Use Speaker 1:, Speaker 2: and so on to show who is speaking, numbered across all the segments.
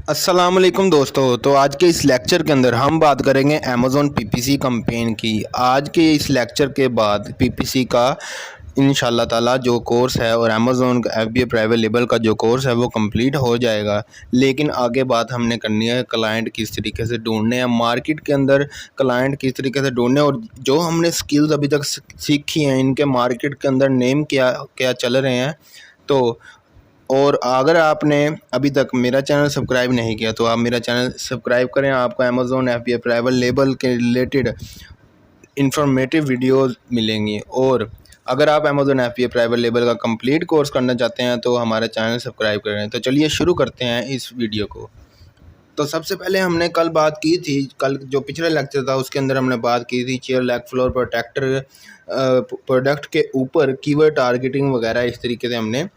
Speaker 1: अस्सलामुअलैकुम दोस्तों। तो आज के इस लेक्चर के अंदर हम बात करेंगे अमेज़ॉन पीपीसी कैंपेन की। आज के इस लेक्चर के बाद पीपीसी का इंशाल्लाह ताला जो कोर्स है और अमेज़ॉन का एफबीए प्राइवेट लेवल का जो कोर्स है वो कंप्लीट हो जाएगा। लेकिन आगे बात हमने करनी है क्लाइंट किस तरीके से ढूंढने हैं, मार्केट के अंदर क्लाइंट किस तरीके से ढूंढने, और जो हमने स्किल्स अभी तक सीखी हैं इनके मार्केट के अंदर नेम क्या क्या चल रहे हैं। तो और अगर आपने अभी तक मेरा चैनल सब्सक्राइब नहीं किया तो आप मेरा चैनल सब्सक्राइब करें। आपको अमेज़ॉन एफबीए प्राइवेट लेवल के रिलेटेड इंफॉर्मेटिव वीडियोस मिलेंगी। और अगर आप अमेज़ॉन एफबीए प्राइवेट लेवल का कंप्लीट कोर्स करना चाहते हैं तो हमारा चैनल सब्सक्राइब करें। तो चलिए शुरू करते हैं इस वीडियो को। तो सबसे पहले हमने कल बात की थी, कल जो पिछला लेक्चर था उसके अंदर हमने बात की थी chair leg floor protector product के ऊपर कीवर्ड टारगेटिंग वगैरह, इस तरीके से हमने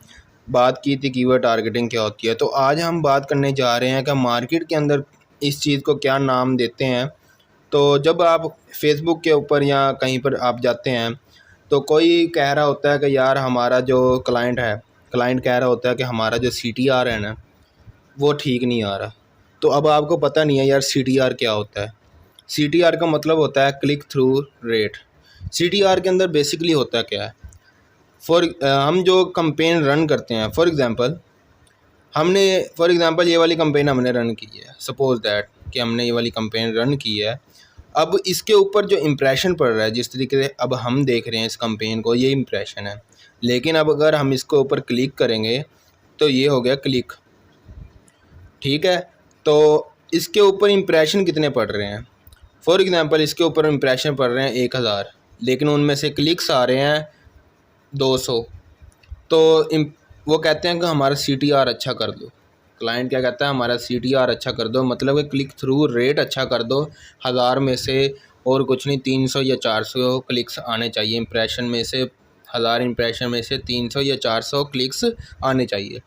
Speaker 1: बात की थी कीवर्ड टारगेटिंग क्या होती है। तो आज हम बात करने जा रहे हैं कि मार्केट के अंदर इस चीज़ को क्या नाम देते हैं। तो जब आप फेसबुक के ऊपर या कहीं पर आप जाते हैं तो कोई कह रहा होता है कि यार हमारा जो क्लाइंट कह रहा होता है कि हमारा जो CTR है ना वो ठीक नहीं आ रहा। तो अब आपको पता नहीं है यार CTR क्या होता है। CTR का मतलब होता है क्लिक थ्रू रेट। CTR के अंदर बेसिकली होता क्या है, हम जो कंपेन रन करते हैं, फॉर एग्ज़ाम्पल ये वाली कंपेन हमने रन की है, सपोज दैट कि हमने ये वाली कंपेन रन की है। अब इसके ऊपर जो इम्प्रेशन पड़ रहा है, जिस तरीके से अब हम देख रहे हैं इस कंपेन को, ये इम्प्रेशन है। लेकिन अब अगर हम इसके ऊपर क्लिक करेंगे तो ये हो गया क्लिक, ठीक है। तो इसके ऊपर इम्प्रेशन कितने पड़ रहे हैं, फॉर एग्ज़ाम्पल इसके ऊपर इम्प्रेशन पड़ रहे हैं 1000, लेकिन उनमें से क्लिक्स आ रहे हैं 200। तो वो कहते हैं कि हमारा CTR अच्छा कर दो। क्लाइंट क्या कहता है, हमारा CTR अच्छा कर दो, मतलब कि क्लिक थ्रू रेट अच्छा कर दो। 1000 में से और कुछ नहीं, 300 या 400 क्लिक्स आने चाहिए इम्प्रेशन में से। 1000 इम्प्रेशन में से 300 या 400 क्लिक्स आने चाहिए।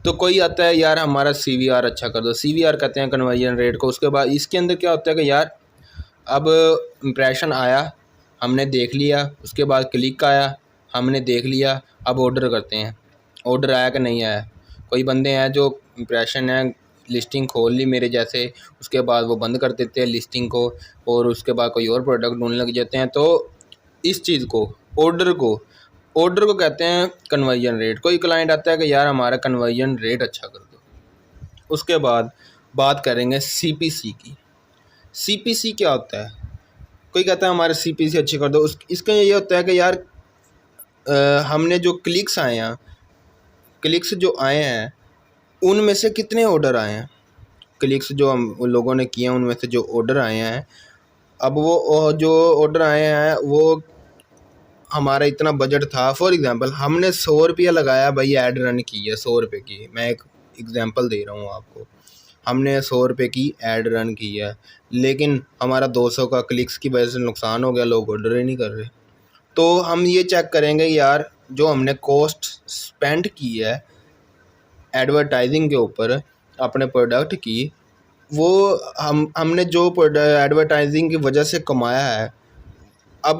Speaker 1: तो कोई आता है यार हमारा CVR अच्छा कर दो, CVR कहते हैं कन्वर्जन रेट को। उसके बाद इसके अंदर क्या होता है कि यार अब इम्प्रेशन आया, हमने देख लिया, उसके बाद क्लिक आया, हमने देख लिया, अब ऑर्डर करते हैं। ऑर्डर आया कि नहीं आया। कोई बंदे हैं जो इम्प्रेशन है, लिस्टिंग खोल ली मेरे जैसे, उसके बाद वो बंद कर देते हैं लिस्टिंग को और उसके बाद कोई और प्रोडक्ट ढूंढने लग जाते हैं। तो इस चीज़ को, ऑर्डर को कहते हैं कन्वर्जन रेट। कोई क्लाइंट आता है कि यार हमारा कन्वर्जन रेट अच्छा कर दो। उसके बाद बात करेंगे CPC की। CPC क्या होता है, कोई कहता है हमारे CPC अच्छी कर दो। इसका ये होता है कि यार हमने जो क्लिक्स जो आए हैं उनमें से कितने ऑर्डर आए हैं। क्लिक्स जो हम उन लोगों ने किए हैं उनमें से जो ऑर्डर आए हैं, अब वो जो ऑर्डर आए हैं वो हमारा इतना बजट था। फॉर एग्ज़ाम्पल हमने 100 रुपया लगाया भाई, ऐड रन की है 100 रुपये की। मैं एक एग्ज़ाम्पल दे रहा हूँ आपको। हमने 100 रुपये की ऐड रन की है, लेकिन हमारा 200 का क्लिक्स की वजह से नुकसान हो गया, लोग ऑर्डर ही नहीं कर रहे। तो हम ये चेक करेंगे यार जो हमने कॉस्ट स्पेंड की है एडवर्टाइजिंग के ऊपर अपने प्रोडक्ट की, वो हमने जो एडवर्टाइजिंग की वजह से कमाया है। अब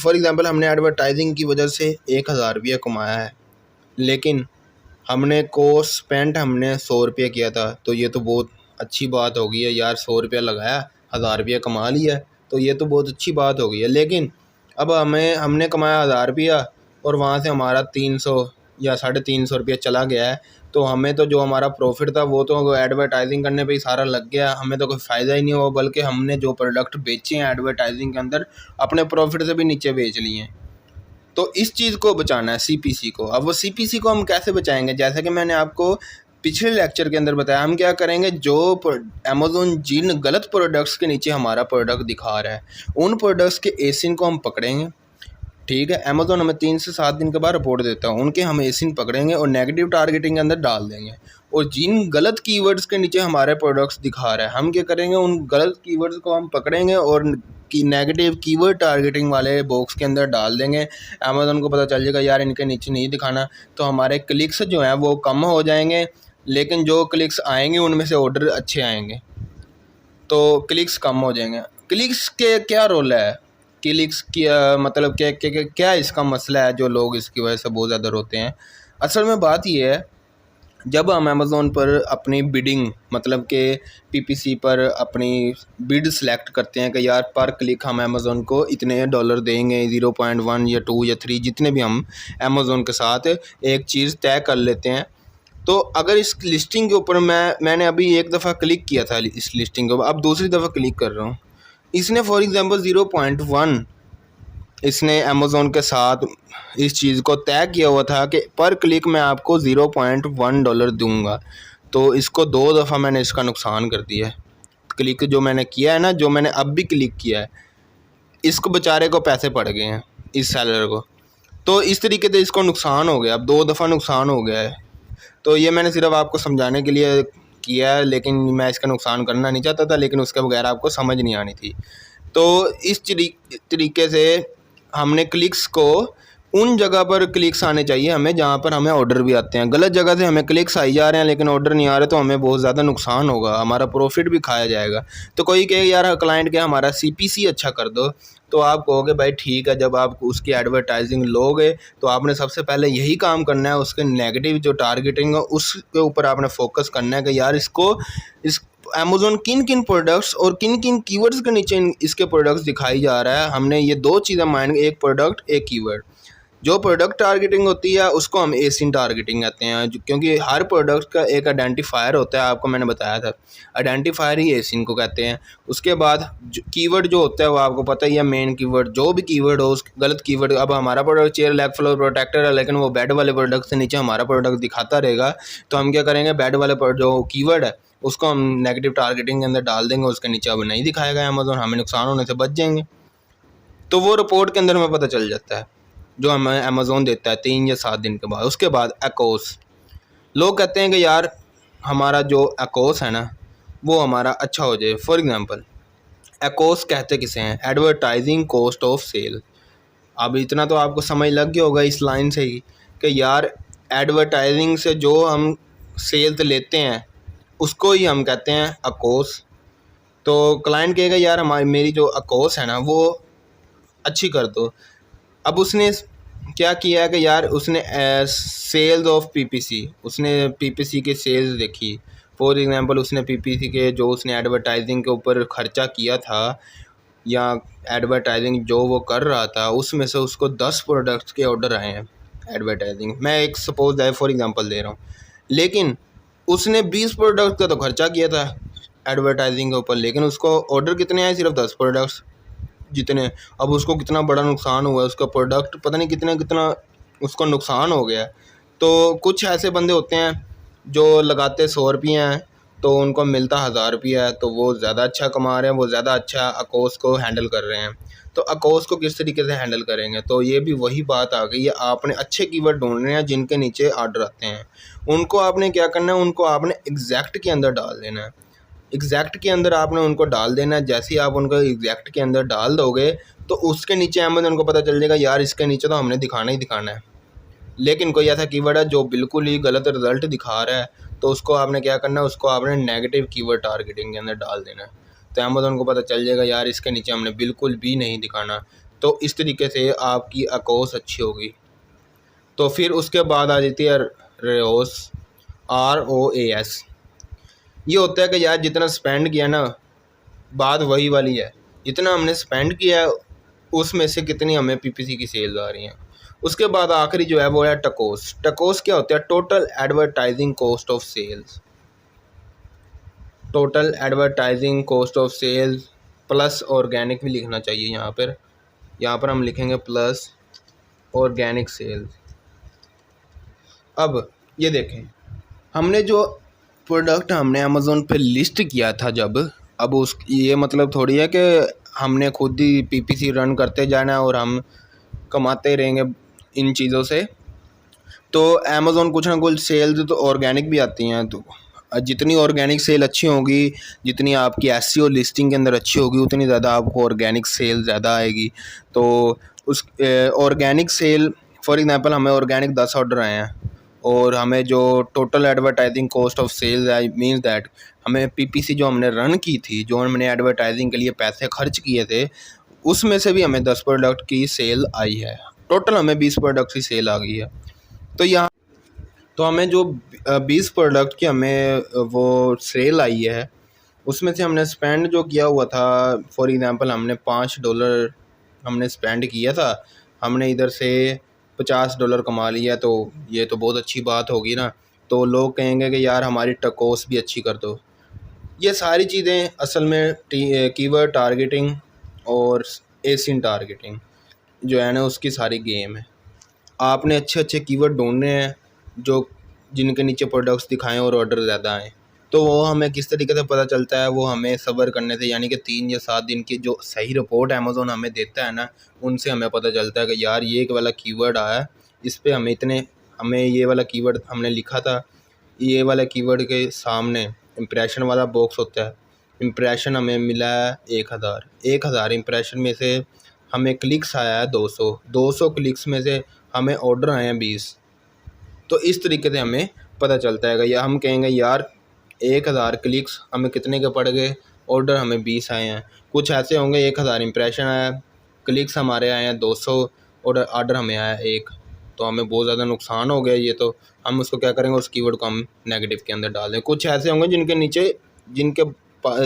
Speaker 1: फॉर एग्ज़ाम्पल हमने एडवर्टाइजिंग की वजह से 1000 रुपया कमाया है, लेकिन हमने कॉस्ट स्पेंड हमने 100 रुपया किया था। तो ये तो बहुत अच्छी बात हो गई है यार, 100 रुपया लगाया, 1000 रुपया कमा लिया, तो ये तो बहुत अच्छी बात हो गई है। लेकिन अब हमने कमाया 1000 रुपया और वहाँ से हमारा 300 या 350 रुपया चला गया है। तो हमें तो जो हमारा प्रॉफिट था वो तो एडवर्टाइजिंग करने पे ही सारा लग गया, हमें तो कोई फ़ायदा ही नहीं हुआ, बल्कि हमने जो प्रोडक्ट बेचे हैं एडवर्टाइजिंग के अंदर अपने प्रॉफिट से भी नीचे बेच लिए हैं। तो इस चीज़ को बचाना है CPC को। अब वो CPC को हम कैसे बचाएंगे, जैसा कि मैंने आपको पिछले लेक्चर के अंदर बताया, हम क्या करेंगे, जो अमेज़ॉन जिन गलत प्रोडक्ट्स के नीचे हमारा प्रोडक्ट दिखा रहा है उन प्रोडक्ट्स के एसिन को हम पकड़ेंगे, ठीक है। अमेज़ॉन हमें 3 से 7 दिन के बाद रिपोर्ट देता है, उनके हम एसिन पकड़ेंगे और नेगेटिव टारगेटिंग के अंदर डाल देंगे। और जिन गलत कीवर्ड्स के नीचे हमारे प्रोडक्ट्स दिखा रहा है, हम क्या करेंगे, उन गलत कीवर्ड्स को हम पकड़ेंगे और नेगेटिव कीवर्ड टारगेटिंग वाले बॉक्स के अंदर डाल देंगे। अमेज़ॉन को पता चल जाएगा यार इनके नीचे नहीं दिखाना, तो हमारे क्लिक्स जो हैं वो कम हो जाएंगे, लेकिन जो क्लिक्स आएंगे उनमें से ऑर्डर अच्छे आएंगे। तो क्लिक्स कम हो जाएंगे। क्लिक्स के क्या रोल है, क्लिक्स की मतलब क्या इसका मसला है जो लोग इसकी वजह से बहुत ज़्यादा रोते हैं। असल में बात ये है जब हम अमेज़ोन पर अपनी बिडिंग मतलब कि पीपीसी पर अपनी बिड सेलेक्ट करते हैं कि यार पर क्लिक हम अमेज़ोन को इतने डॉलर देंगे, 0.1 या 2 या 3 जितने भी हम अमेज़ोन के साथ एक चीज़ तय कर लेते हैं। तो अगर इस लिस्टिंग के ऊपर मैंने अभी एक दफ़ा क्लिक किया था इस लिस्टिंग के ऊपर, अब दूसरी दफ़ा क्लिक कर रहा हूँ, इसने फॉर एग्ज़ाम्पल 0.1 इसने अमेज़ोन के साथ इस चीज़ को तय किया हुआ था कि पर क्लिक मैं आपको 0.1 डॉलर दूंगा। तो इसको 2 दफ़ा मैंने इसका नुकसान कर दिया है। क्लिक जो मैंने किया है ना, जो मैंने अब भी क्लिक किया है, इसको बेचारे को पैसे पड़ गए हैं इस सेलर को। तो इस तरीके से इसको नुकसान हो गया, अब 2 दफ़ा नुकसान हो गया है। तो ये मैंने सिर्फ आपको समझाने के लिए किया है, लेकिन मैं इसका नुकसान करना नहीं चाहता था, लेकिन उसके बगैर आपको समझ नहीं आनी थी। तो इस तरीके से हमने क्लिक्स को उन जगह पर क्लिक्स आने चाहिए हमें जहाँ पर हमें ऑर्डर भी आते हैं। गलत जगह से हमें क्लिक्स आई जा रहे हैं लेकिन ऑर्डर नहीं आ रहे, तो हमें बहुत ज़्यादा नुकसान होगा, हमारा प्रॉफिट भी खाया जाएगा। तो कोई कहे यार क्लाइंट के हमारा सीपीसी अच्छा कर दो, तो आप कहोगे भाई ठीक है, जब आप उसकी एडवर्टाइजिंग लोगे तो आपने सबसे पहले यही काम करना है, उसके नेगेटिव जो टारगेटिंग है उसके ऊपर आपने फोकस करना है कि यार इस अमेज़ोन किन किन प्रोडक्ट्स और किन किन कीवर्ड्स के नीचे इसके प्रोडक्ट्स दिखाई जा रहा है। हमने ये 2 चीज़ें माइंड, एक प्रोडक्ट एक कीवर्ड। जो प्रोडक्ट टारगेटिंग होती है उसको हम एसिन टारगेटिंग कहते हैं, क्योंकि हर प्रोडक्ट का एक आइडेंटिफायर होता है, आपको मैंने बताया था, आइडेंटिफायर ही एसिन को कहते हैं। उसके बाद कीवर्ड जो होता है वो आपको पता ही है, मेन कीवर्ड जो भी कीवर्ड हो, उस गलत कीवर्ड, अब हमारा product chair leg floor protector है लेकिन वो बेड वाले प्रोडक्ट से नीचे हमारा प्रोडक्ट दिखाता रहेगा, तो हम क्या करेंगे, बेड वाले जो कीवर्ड है उसको हम नेगेटिव टारगेटिंग के अंदर डाल देंगे, उसके नीचे अब नहीं दिखाएगा अमेज़ोन, हमें नुकसान होने से बच जाएंगे। तो वो रिपोर्ट के अंदर हमें पता चल जाता है जो हमें अमेज़ोन देता है 3 या 7 दिन के बाद। उसके बाद एकोस, लोग कहते हैं कि यार हमारा जो एकोस है ना वो हमारा अच्छा हो जाए। फॉर एग्ज़ाम्पल एकोस कहते किसे हैं, एडवर्टाइजिंग कॉस्ट ऑफ सेल। अब इतना तो आपको समझ लग गया होगा इस लाइन से ही कि यार एडवर्टाइजिंग से जो हम सेल्स लेते हैं उसको ही हम कहते हैं अकोस। तो क्लाइंट कहेगा यार हमारी मेरी जो अकोस है ना वो अच्छी कर दो। अब उसने क्या किया है कि यार उसने सेल्स ऑफ पीपीसी, उसने पीपीसी के सेल्स देखी। फॉर एग्जांपल उसने पीपीसी के जो उसने एडवर्टाइजिंग के ऊपर ख़र्चा किया था या एडवर्टाइजिंग जो वो कर रहा था उसमें से उसको 10 प्रोडक्ट्स के ऑर्डर आए हैं एडवर्टाइजिंग। मैं एक सपोज है फॉर एग्जांपल दे रहा हूँ, लेकिन उसने 20 प्रोडक्ट का तो खर्चा किया था एडवर्टाइजिंग के ऊपर, लेकिन उसको ऑर्डर कितने आए, सिर्फ 10 प्रोडक्ट्स जितने। अब उसको कितना बड़ा नुकसान हुआ, उसका प्रोडक्ट पता नहीं कितना कितना उसको नुकसान हो गया। तो कुछ ऐसे बंदे होते हैं जो लगाते 100 रुपये हैं तो उनको मिलता 1000 रुपया है, तो वो ज़्यादा अच्छा कमा रहे हैं, वो ज़्यादा अच्छा अकोस को हैंडल कर रहे हैं। तो अकोस को किस तरीके से हैंडल करेंगे, तो ये भी वही बात आ गई है, आपने अच्छे कीवर्ड ढूंढने हैं जिनके नीचे ऑर्डर आते हैं, उनको आपने क्या करना है, उनको आपने एग्जैक्ट के अंदर डाल देना है। एग्जैक्ट के अंदर आपने उनको डाल देना है। जैसे ही आप उनको एग्जैक्ट के अंदर डाल दोगे तो उसके नीचे अमेज़न को पता चल जाएगा यार इसके नीचे तो हमने दिखाना ही दिखाना है। लेकिन कोई ऐसा कीवर्ड है जो बिल्कुल ही गलत रिजल्ट दिखा रहा है, तो उसको आपने क्या करना है, उसको आपने नेगेटिव कीवर्ड टारगेटिंग के अंदर डाल देना है। तो अमेज़न को पता चल जाएगा यार इसके नीचे हमने बिल्कुल भी नहीं दिखाना। तो इस तरीके से आपकी अकोस अच्छी होगी। तो फिर उसके बाद आ जाती है ROAS, ROAS। ये होता है कि यार जितना स्पेंड किया ना, बात वही वाली है, जितना हमने स्पेंड किया है उसमें से कितनी हमें पीपीसी की सेल्स आ रही हैं। उसके बाद आखिरी जो है वो है टकोस। टकोस क्या होता है, total advertising cost of sales. Total advertising cost of sales plus organic भी लिखना चाहिए यहाँ पर हम लिखेंगे प्लस ऑर्गेनिक सेल्स। अब ये देखें, हमने जो प्रोडक्ट हमने अमेज़ोन पे लिस्ट किया था जब, अब उस ये मतलब थोड़ी है कि हमने खुद ही पीपीसी रन करते जाना और हम कमाते रहेंगे इन चीज़ों से। तो अमेज़ोन कुछ ना कुछ सेल्स तो ऑर्गेनिक भी आती हैं, तो जितनी ऑर्गेनिक सेल अच्छी होगी, जितनी आपकी एसईओ लिस्टिंग के अंदर अच्छी होगी, उतनी ज़्यादा आपको ऑर्गेनिक सेल ज़्यादा आएगी। तो उस ऑर्गेनिक सेल फॉर एग्ज़ाम्पल हमें ऑर्गेनिक 10 ऑर्डर आए हैं और हमें जो total advertising cost of sales है, मीन्स दैट हमें पीपीसी जो हमने रन की थी, जो हमने एडवर्टाइजिंग के लिए पैसे खर्च किए थे, उसमें से भी हमें 10 प्रोडक्ट की सेल आई है। टोटल हमें 20 प्रोडक्ट की सेल आ गई है। तो यहाँ तो हमें जो 20 प्रोडक्ट की हमें वो सेल आई है, उसमें से हमने स्पेंड जो किया हुआ था, फॉर एग्ज़ाम्पल हमने $5 हमने स्पेंड किया था, हमने इधर से $50 कमा लिया, तो ये तो बहुत अच्छी बात होगी ना। तो लोग कहेंगे कि यार हमारी टकोस भी अच्छी कर दो। ये सारी चीज़ें असल में कीवर्ड टारगेटिंग और एसिन टारगेटिंग जो है ना, उसकी सारी गेम है। आपने अच्छे अच्छे कीवर्ड ढूंढने हैं जो जिनके नीचे प्रोडक्ट्स दिखाएं और ऑर्डर ज़्यादा आएँ। तो वो हमें किस तरीके से पता चलता है, वो हमें सब्र करने से, यानी कि 3 या 7 दिन की जो सही रिपोर्ट अमेज़न हमें देता है ना, उनसे हमें पता चलता है कि यार ये वाला कीवर्ड आया है, इस पे हमें ये वाला कीवर्ड हमने लिखा था, ये वाला कीवर्ड के सामने इम्प्रेशन वाला बॉक्स होता है, इम्प्रेशन हमें मिला है 1000 इम्प्रेशन में से हमें क्लिक्स आया है 200 क्लिक्स में से हमें ऑर्डर आए हैं 20। तो इस तरीके से हमें पता चलता है, या हम कहेंगे यार 1000 क्लिक्स हमें कितने के पड़ गए, ऑर्डर हमें 20 आए हैं। कुछ ऐसे होंगे 1000 इम्प्रेशन आया, क्लिक्स हमारे आए हैं 200 और ऑर्डर हमें आया 1, तो हमें बहुत ज़्यादा नुकसान हो गया ये। तो हम उसको क्या करेंगे, उस कीवर्ड को हम नेगेटिव के अंदर डाल दें। कुछ ऐसे होंगे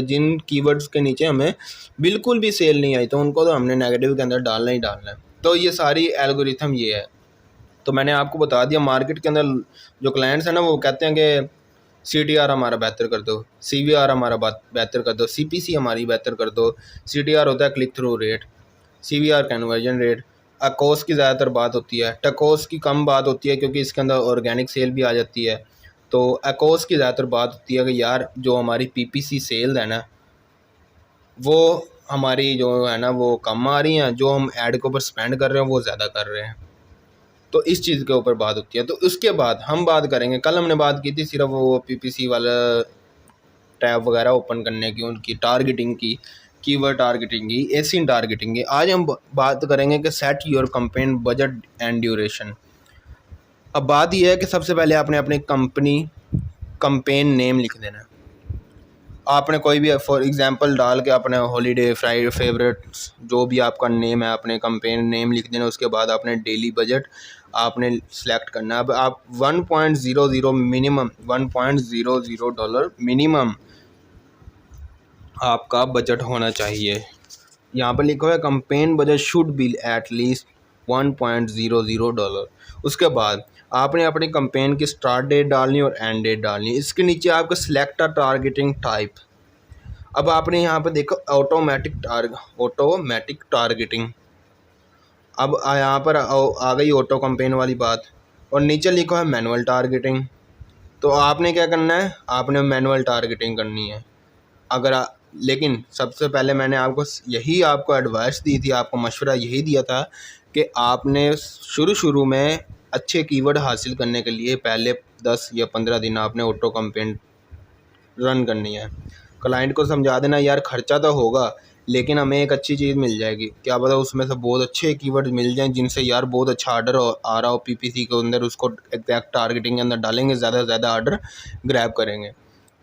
Speaker 1: जिन कीवर्ड्स के नीचे हमें बिल्कुल भी सेल नहीं आई, तो उनको तो हमने नेगेटिव के अंदर डालना ही डालना है। तो ये सारी एल्गोरिथम ये है। तो मैंने आपको बता दिया, मार्केट के अंदर जो क्लाइंट्स हैं ना, वो कहते हैं कि CTR हमारा बेहतर कर दो, CVR हमारा बेहतर कर दो, CPC हमारी बेहतर कर दो। CTR होता है click through rate, CVR conversion rate. अकोस की ज़्यादातर बात होती है, टकोस की कम बात होती है क्योंकि इसके अंदर ऑर्गेनिक सेल भी आ जाती है। तो अकोस की ज़्यादातर बात होती है कि यार जो हमारी PPC सेल है ना, वो हमारी जो है ना वो कम आ रही हैं, जो हम ऐड के ऊपर स्पेंड कर रहे हैं वो ज़्यादा कर रहे हैं। तो इस चीज़ के ऊपर बात होती है। तो उसके बाद हम बात करेंगे, कल हमने बात की थी सिर्फ वो PPC वाला टैब वगैरह ओपन करने की, उनकी टारगेटिंग की, कीवर्ड टारगेटिंग की, एसिन टारगेटिंग की। आज हम बात करेंगे कि set your campaign budget and duration. अब बात यह है कि सबसे पहले आपने अपनी कंपनी कैंपेन नेम लिख देना है। आपने कोई भी फॉर एग्जांपल डाल के अपने हॉलीडे फ्राइडे फेवरेट्स जो भी आपका नेम है, अपने कैंपेन नेम लिख देना। उसके बाद आपने डेली बजट आपने सेलेक्ट करना है। अब आप 1.00 मिनिमम $1.00 मिनिमम आपका बजट होना चाहिए। यहाँ पर लिखा हुआ है campaign budget should be at least $1.00। उसके बाद आपने अपनी कैंपेन की स्टार्ट डेट डालनी और एंड डेट डालनी। इसके नीचे आपका सिलेक्ट अ टारगेटिंग टाइप। अब आपने यहाँ पर देखो ऑटोमेटिक टारगेटिंग। अब यहाँ पर आ गई ऑटो कैंपेन वाली बात, और नीचे लिखा है मैनुअल टारगेटिंग। तो आपने क्या करना है, आपने मैनुअल टारगेटिंग करनी है। लेकिन सबसे पहले मैंने आपको एडवाइस दी थी, आपको मशवरा यही दिया था कि आपने शुरू में अच्छे कीवर्ड हासिल करने के लिए पहले 10 या 15 दिन आपने ऑटो कैंपेन रन करनी है। क्लाइंट को समझा देना यार खर्चा तो होगा, लेकिन हमें एक अच्छी चीज़ मिल जाएगी, क्या पता उसमें से बहुत अच्छे कीवर्ड मिल जाएं जिनसे यार बहुत अच्छा ऑर्डर आ रहा हो PPC के अंदर, उसको एग्जैक्ट टारगेटिंग के अंदर डालेंगे, ज़्यादा से ज़्यादा ऑर्डर ग्रैब करेंगे।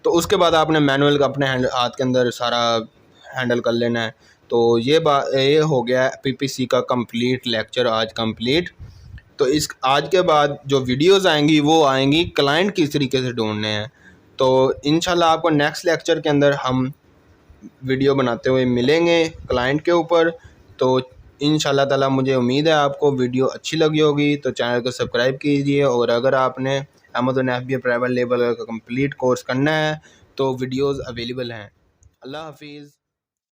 Speaker 1: तो उसके बाद आपने मैनुअल का अपने हाथ के अंदर सारा हैंडल कर लेना है। तो ये हो गया PPC का कंप्लीट लेक्चर आज कंप्लीट। तो इस आज के बाद जो वीडियोस आएंगी वो आएंगी क्लाइंट किस तरीके से ढूंढने हैं। तो इंशाल्लाह आपको नेक्स्ट लेक्चर के अंदर हम वीडियो बनाते हुए मिलेंगे क्लाइंट के ऊपर। तो इंशाल्लाह ताला मुझे उम्मीद है आपको वीडियो अच्छी लगी होगी। तो चैनल को सब्सक्राइब कीजिए, और अगर आपने अमेज़न FBA प्राइवेट लेवल का कंप्लीट कोर्स करना है तो वीडियोस अवेलेबल हैं। अल्लाह हाफिज़।